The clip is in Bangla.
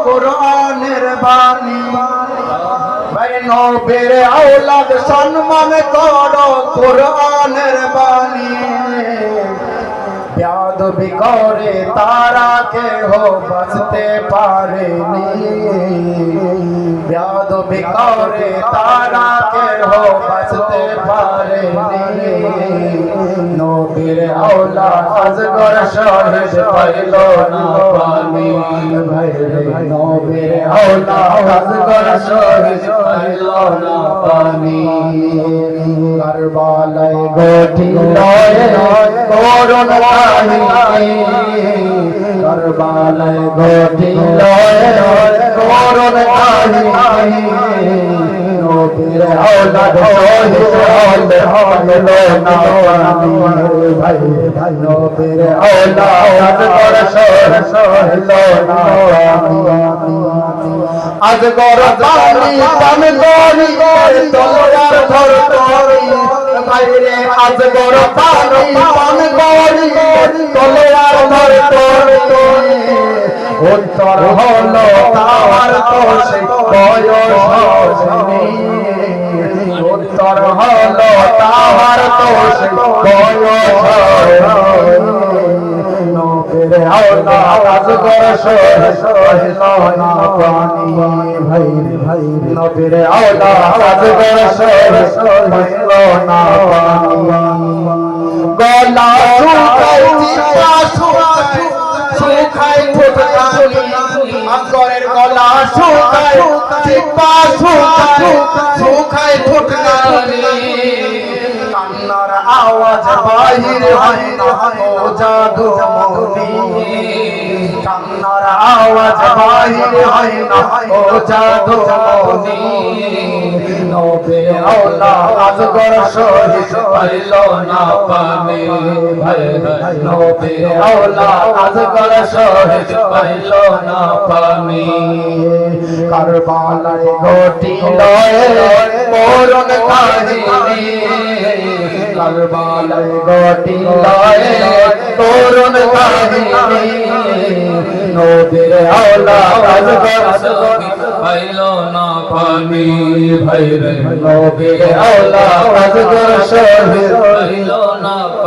কোরআনের বাণী ভাই নবীর আওলাদ সম্মান করো কোরআনের বাণী বেয়াদবি করে তারা কেহ বাঁচতে পারেনি বেয়াদবি করে তারা কেহ বাঁচতে পারেনি নবীর আওলাদ আজগর শহীদ পাইল না পানি ভাই নবীর আওলাদ আজগর শহীদ পাইল না পানি কারবালায় গঠিল করুণ কাহিনী কারবালায় ঘটিল করুণ কাহিনী নবীর আওলাদ শহীদ হলো না পানি ভাই নবীর আওলাদ শহীদ হলো না পানি আজগর পানি পান করি তলোয়ার ধর করি ভাইরে আজগর পানি পান করি তলোয়ার ধর করি উত্তর হলো তার কোষে বয়স উত্তর হলো তার কোষে বয়স নবীর আওলাদ আজগর শহীদ না পানি ভাই ভাই নবীর আওলাদ আজগর শহীদ না পানি গলা শুকাই চিতা শুকাই শুকাই ফুটকানি আজগরের গলা শুকাই চিতা শুকাই শুকাই ফুটকানি কান্নার আওয়াজ বাহির হয় না ও জাদু মনি কান্নার আওয়াজ বাহির হয় না ও জাদু মনি নবীর আওলাদ আজগর শহীদ পাইল না পানি ভাই নবীর আওলাদ আজগর শহীদ পাইল না পানি কারবালায় ঘটিল করুণ কাহিনী কারবালায় ঘটিল করুণ কাহিনী নবীর আওলাদ আজগর শহীদ পাইল না পানি ভাই নবীর আওলাদ আজগর শহীদ পাইল না